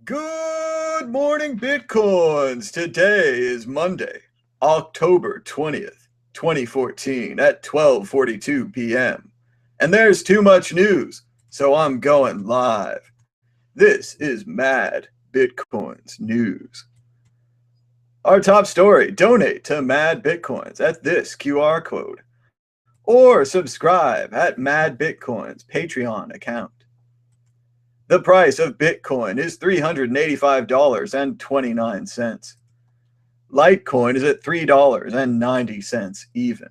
Good morning, Bitcoins. Today is Monday, October 20th, 2014 at 12:42 p.m. And there's too much news, so I'm going live. This is Mad Bitcoins News. Our top story, donate to Mad Bitcoins at this QR code or subscribe at Mad Bitcoins Patreon account. The price of Bitcoin is $385.29. Litecoin is at $3.90 even.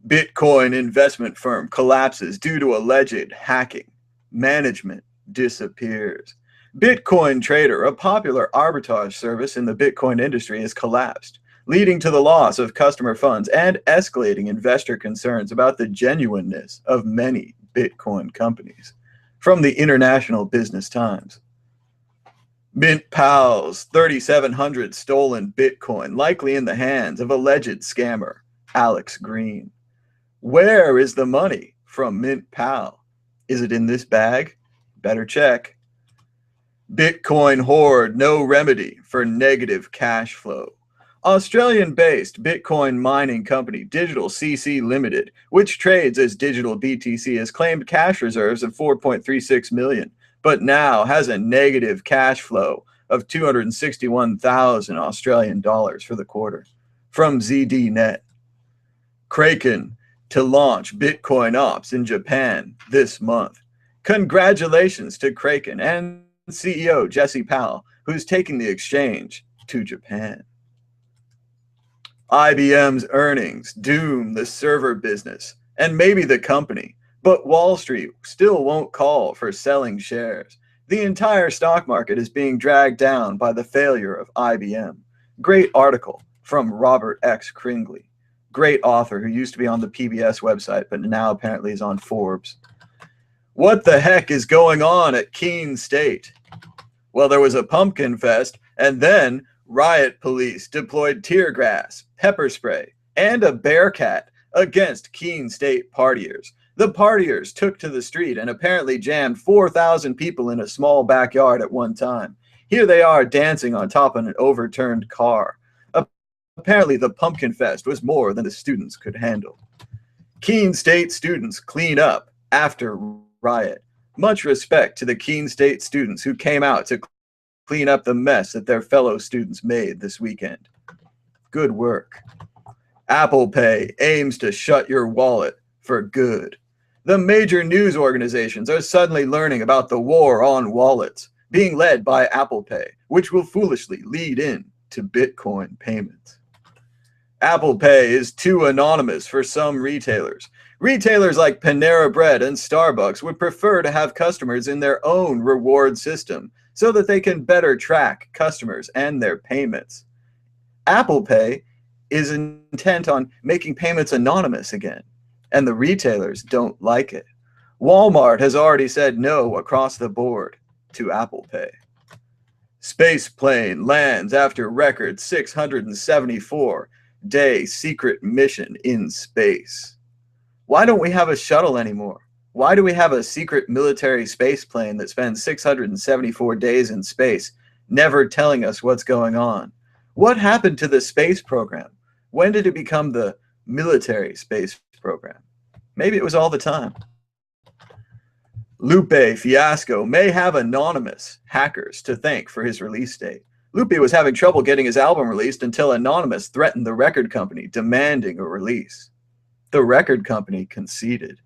Bitcoin investment firm collapses due to alleged hacking. Management disappears. Bitcoin Trader, a popular arbitrage service in the Bitcoin industry, has collapsed, leading to the loss of customer funds and escalating investor concerns about the genuineness of many Bitcoin companies. From the International Business Times. Mintpal's 3,700 stolen Bitcoin, likely in the hands of alleged scammer Alex Green. Where is the money from Mintpal? Is it in this bag? Better check. Bitcoin hoard, no remedy for negative cash flow. Australian-based Bitcoin mining company Digital CC Limited, which trades as Digital BTC, has claimed cash reserves of 4.36 million, but now has a negative cash flow of 261,000 Australian dollars for the quarter. From ZDNet. Kraken to launch Bitcoin ops in Japan this month. Congratulations to Kraken and CEO Jesse Powell, who's taking the exchange to Japan. IBM's earnings doom the server business and maybe the company, but Wall Street still won't call for selling shares. The entire stock market is being dragged down by the failure of IBM. Great article from Robert X. Kringley, great author who used to be on the PBS website, but now apparently is on Forbes. What the heck is going on at Keene State? Well, there was a pumpkin fest, and then Riot police deployed tear gas, pepper spray, and a bearcat against Keene State partiers. The partiers took to the street and apparently jammed 4,000 people in a small backyard at one time. Here they are dancing on top of an overturned car. Apparently the pumpkin fest was more than the students could handle. Keene State students clean up after riot. Much respect to the Keene State students who came out to clean up the mess that their fellow students made this weekend. Good work. Apple Pay aims to shut your wallet for good. The major news organizations are suddenly learning about the war on wallets being led by Apple Pay, which will foolishly lead in to Bitcoin payments. Apple Pay is too anonymous for some retailers. Retailers like Panera Bread and Starbucks would prefer to have customers in their own reward system so that they can better track customers and their payments. Apple Pay is intent on making payments anonymous again, and the retailers don't like it. Walmart has already said no across the board to Apple Pay. Space plane lands after record 674-day secret mission in space. Why don't we have a shuttle anymore? Why do we have a secret military space plane that spends 674 days in space, never telling us what's going on? What happened to the space program? When did it become the military space program? Maybe it was all the time. Lupe Fiasco may have anonymous hackers to thank for his release date. Lupe was having trouble getting his album released until Anonymous threatened the record company, demanding a release. The record company conceded.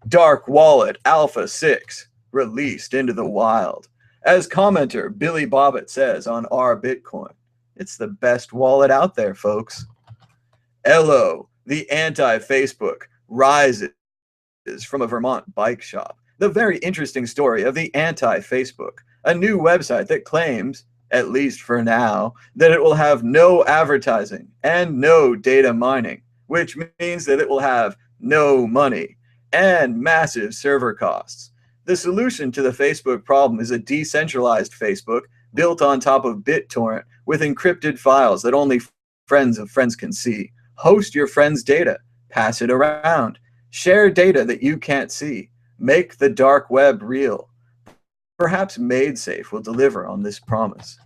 DarkWallet Alpha 6 released into the wild. As commenter Billy Bobbitt says on Our Bitcoin, it's the best wallet out there, folks. Elo, the anti-Facebook, rises from a Vermont bike shop. The very interesting story of the anti-Facebook, a new website that claims, at least for now, that it will have no advertising and no data mining, which means that it will have no money and massive server costs. The solution to the Facebook problem is a decentralized Facebook built on top of BitTorrent with encrypted files that only friends of friends can see. Host your friends' data, pass it around, share data that you can't see, make the dark web real. Perhaps MaidSafe will deliver on this promise.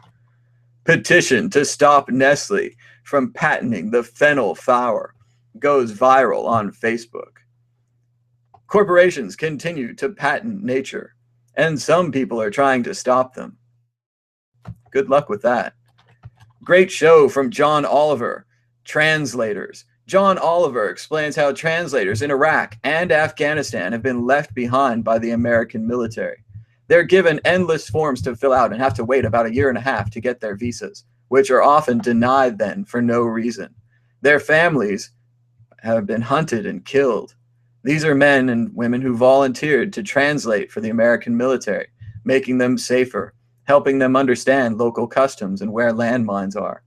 Petition to stop Nestle from patenting the fennel flour goes viral on Facebook. Corporations continue to patent nature, and some people are trying to stop them. Good luck with that. Great show from John Oliver, Translators. John Oliver explains how translators in Iraq and Afghanistan have been left behind by the American military. They're given endless forms to fill out and have to wait about 1.5 years to get their visas, which are often denied then for no reason. Their families have been hunted and killed. These are men and women who volunteered to translate for the American military, making them safer, helping them understand local customs and where landmines are.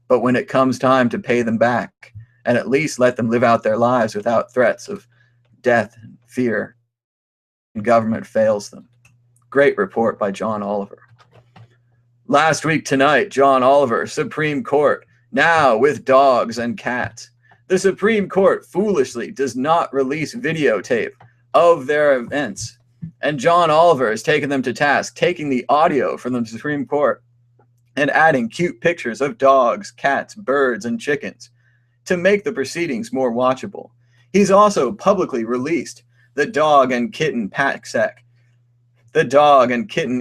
But when it comes time to pay them back, and at least let them live out their lives without threats of death and fear, the government fails them. Great report by John Oliver. Last week tonight, John Oliver, Supreme Court, now with dogs and cats. The Supreme Court foolishly does not release videotape of their events. And John Oliver has taken them to task, taking the audio from the Supreme Court and adding cute pictures of dogs, cats, birds, and chickens to make the proceedings more watchable. He's also publicly released the dog and kitten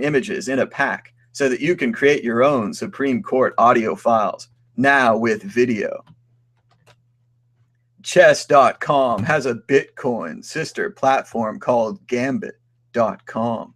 images in a pack so that you can create your own Supreme Court audio files, now with video. Chess.com has a Bitcoin sister platform called Gambit.com.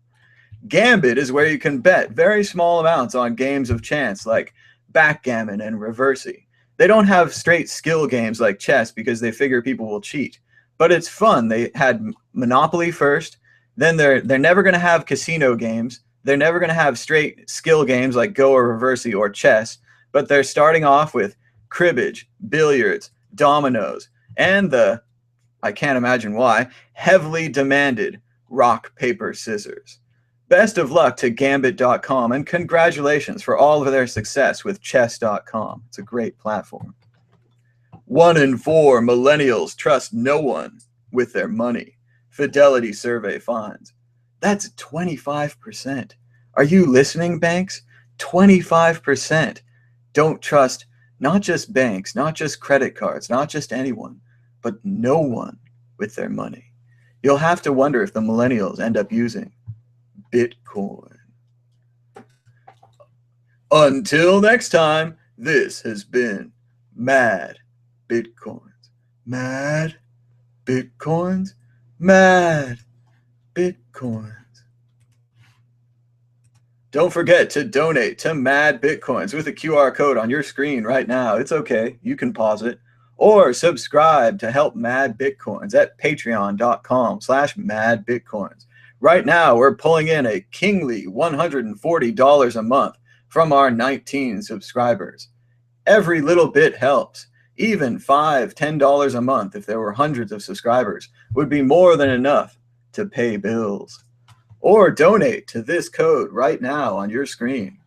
Gambit is where you can bet very small amounts on games of chance like backgammon and reversey. They don't have straight skill games like chess because they figure people will cheat, but it's fun. They had Monopoly first, then they're never going to have casino games. They're never going to have straight skill games like Go or Reversey or chess, but they're starting off with cribbage, billiards, dominoes, and the, I can't imagine why, heavily demanded rock, paper, scissors. Best of luck to Gambit.com, and congratulations for all of their success with Chess.com. It's a great platform. 1 in 4 millennials trust no one with their money. Fidelity survey finds. That's 25%. Are you listening, banks? 25% don't trust not just banks, not just credit cards, not just anyone, but no one with their money. You'll have to wonder if the millennials end up using Bitcoin. Until next time, this has been Mad Bitcoins. Mad Bitcoins. Mad Bitcoins. Don't forget to donate to Mad Bitcoins with a QR code on your screen right now. It's okay. You can pause it. Or subscribe to help Mad Bitcoins at patreon.com/madbitcoins. Right now, we're pulling in a kingly $140 a month from our 19 subscribers. Every little bit helps. Even $5, $10 a month, if there were hundreds of subscribers, would be more than enough to pay bills. Or donate to this code right now on your screen.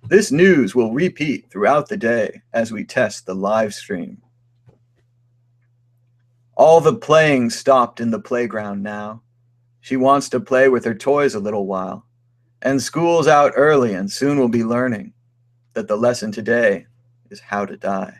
This news will repeat throughout the day as we test the live stream. All the playing stopped in the playground now. She wants to play with her toys a little while. And school's out early, and soon we'll be learning that the lesson today is how to die.